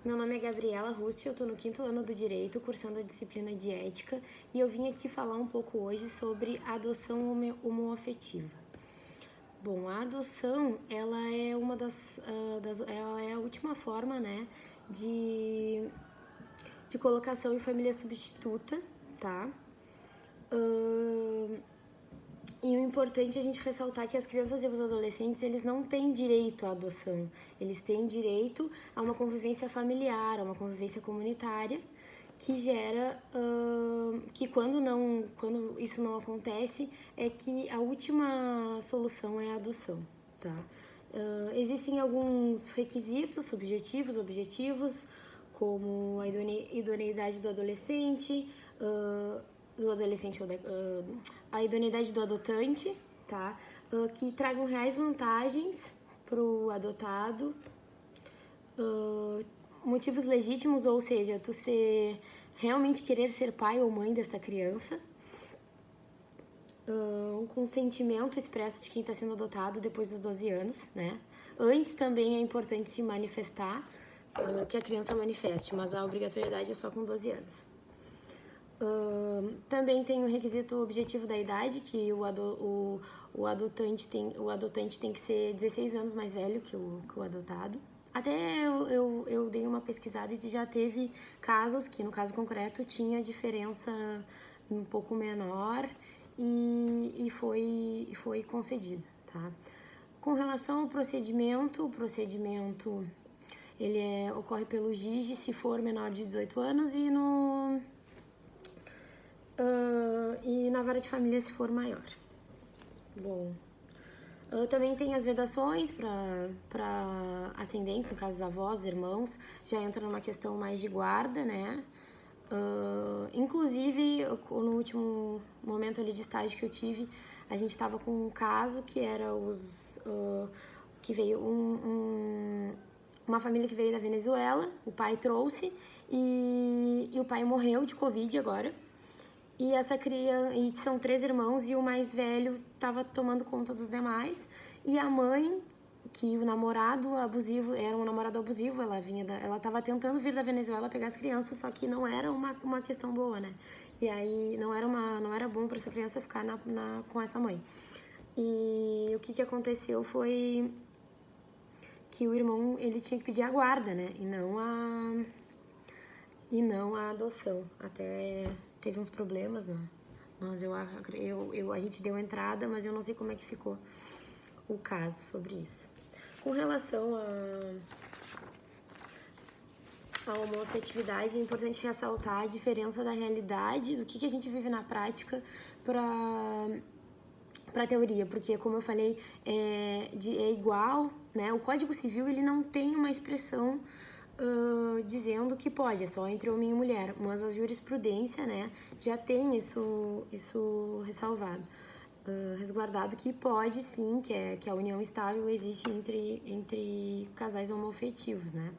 Meu nome é Gabriela Russi, eu estou no 5º ano do Direito, cursando a disciplina de Ética, e eu vim aqui falar um pouco hoje sobre a adoção homoafetiva. Bom, a adoção, ela é uma ela é a última forma, né, de colocação em família substituta, tá? E o importante é a gente ressaltar que as crianças e os adolescentes, eles não têm direito à adoção. Eles têm direito a uma convivência familiar, a uma convivência comunitária, que gera que quando isso não acontece, é que a última solução é a adoção, tá? Existem alguns requisitos subjetivos, objetivos, como a idoneidade do adolescente, a idoneidade do adotante, tá? Que tragam reais vantagens para o adotado, motivos legítimos, ou seja, tu realmente querer ser pai ou mãe dessa criança, um consentimento expresso de quem está sendo adotado depois dos 12 anos, né? Antes também é importante se manifestar, que a criança manifeste, mas a obrigatoriedade é só com 12 anos. Também tem o requisito objetivo da idade, que o adotante tem que ser 16 anos mais velho que o adotado. Até eu dei uma pesquisada e já teve casos que, no caso concreto, tinha diferença um pouco menor e foi concedido, tá? Com relação ao procedimento, ele ocorre pelo GIGE se for menor de 18 anos e na vara de família se for maior. Bom, também tem as vedações para ascendentes, no caso dos avós, irmãos, já entra numa questão mais de guarda, né? Inclusive, no último momento ali de estágio que eu tive, a gente estava com um caso que era que veio uma família que veio da Venezuela, o pai trouxe e o pai morreu de Covid agora. E essa criança, e são 3 irmãos e o mais velho estava tomando conta dos demais. E a mãe, que o namorado abusivo, era um namorado abusivo, ela estava tentando vir da Venezuela pegar as crianças, só que não era uma questão boa, né? E aí não era bom para essa criança ficar com essa mãe. E o que aconteceu foi que o irmão, ele tinha que pedir a guarda, né? E não a adoção. Até teve uns problemas, né? Mas a gente deu entrada, mas eu não sei como é que ficou o caso sobre isso. Com relação a homoafetividade, é importante ressaltar a diferença da realidade, do que a gente vive na prática para a teoria, porque, como eu falei, é igual, né? O Código Civil, ele não tem uma expressão dizendo que pode, é só entre homem e mulher, mas a jurisprudência, né, já tem isso ressalvado, resguardado, que pode sim, que a união estável existe entre casais homoafetivos, né.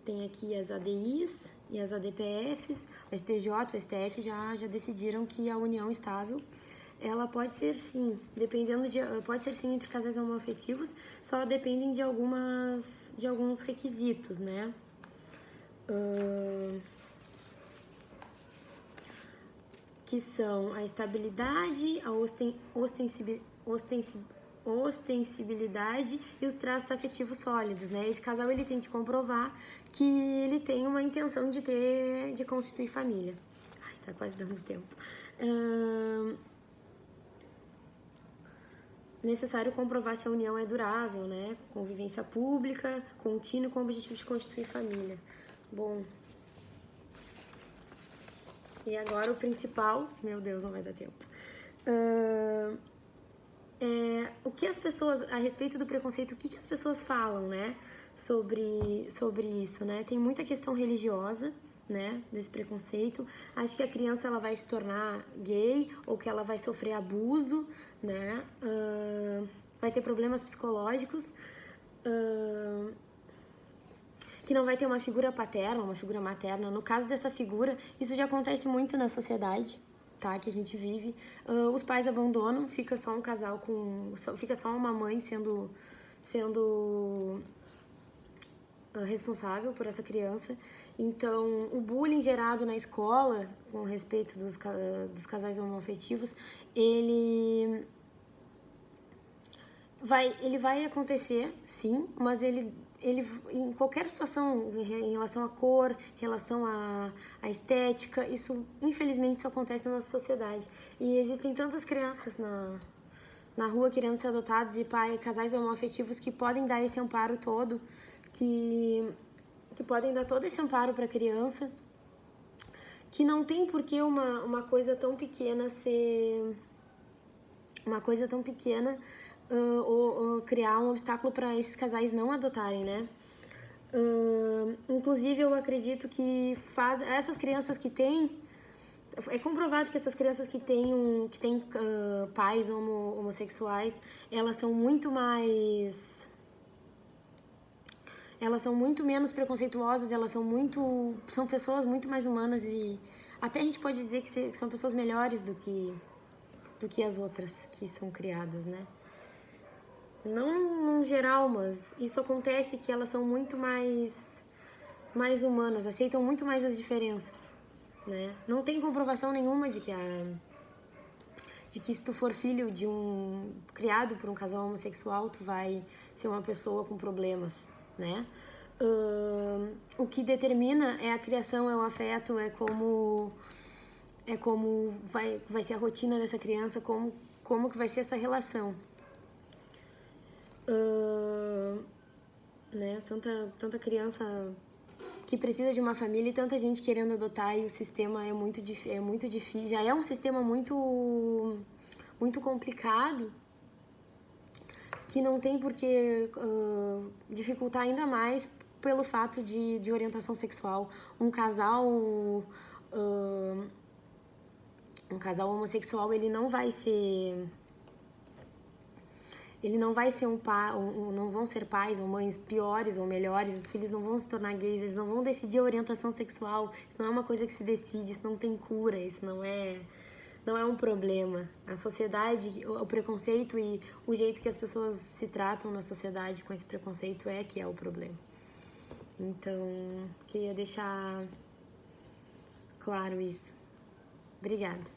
Tem aqui as ADIs e as ADPFs, o STJ, o STF já decidiram que a união estável ela pode ser sim, pode ser sim entre casais homoafetivos, só dependem de alguns requisitos, né? Que são a estabilidade, a ostensibilidade e os traços afetivos sólidos, né? Esse casal, ele tem que comprovar que ele tem uma intenção de constituir família. Ai, tá quase dando tempo. Necessário comprovar se a união é durável, né? Convivência pública, contínua, com o objetivo de constituir família. Bom. E agora o principal, meu Deus, não vai dar tempo. O que as pessoas, a respeito do preconceito, o que as pessoas falam, né? Sobre isso, né? Tem muita questão religiosa, né, desse preconceito. Acho que a criança, ela vai se tornar gay ou que ela vai sofrer abuso, né, vai ter problemas psicológicos, que não vai ter uma figura paterna, uma figura materna. No caso dessa figura, isso já acontece muito na sociedade, tá, que a gente vive. Os pais abandonam, fica só um casal fica só uma mãe sendo responsável por essa criança. Então, o bullying gerado na escola, com respeito dos casais homoafetivos, ele vai acontecer, sim, mas ele em qualquer situação, em relação à cor, em relação à estética, isso, infelizmente, isso acontece na nossa sociedade. E existem tantas crianças na rua querendo ser adotados e casais homoafetivos que podem dar esse amparo todo, que podem dar todo esse amparo para a criança, que não tem por que uma coisa tão pequena ser... Uma coisa tão pequena ou criar um obstáculo para esses casais não adotarem, né? Inclusive, eu acredito que essas crianças que têm... É comprovado que essas crianças que têm pais homossexuais, elas são muito menos preconceituosas, são pessoas muito mais humanas e até a gente pode dizer que são pessoas melhores do que as outras que são criadas, né? Não no geral, mas isso acontece que elas são muito mais humanas, aceitam muito mais as diferenças, né? Não tem comprovação nenhuma de que se tu for filho criado por um casal homossexual, tu vai ser uma pessoa com problemas, né? O que determina é a criação, é o afeto, é como vai ser a rotina dessa criança, como que vai ser essa relação. Né? Tanta criança que precisa de uma família e tanta gente querendo adotar e o sistema é muito difícil, já é um sistema muito complicado, que não tem por que dificultar ainda mais pelo fato de orientação sexual. Um casal homossexual, ele não vai ser um pai, não vão ser pais ou mães piores ou melhores, os filhos não vão se tornar gays, eles não vão decidir a orientação sexual, isso não é uma coisa que se decide, isso não tem cura, isso não é um problema. A sociedade, o preconceito e o jeito que as pessoas se tratam na sociedade com esse preconceito que é o problema. Então, queria deixar claro isso. Obrigada.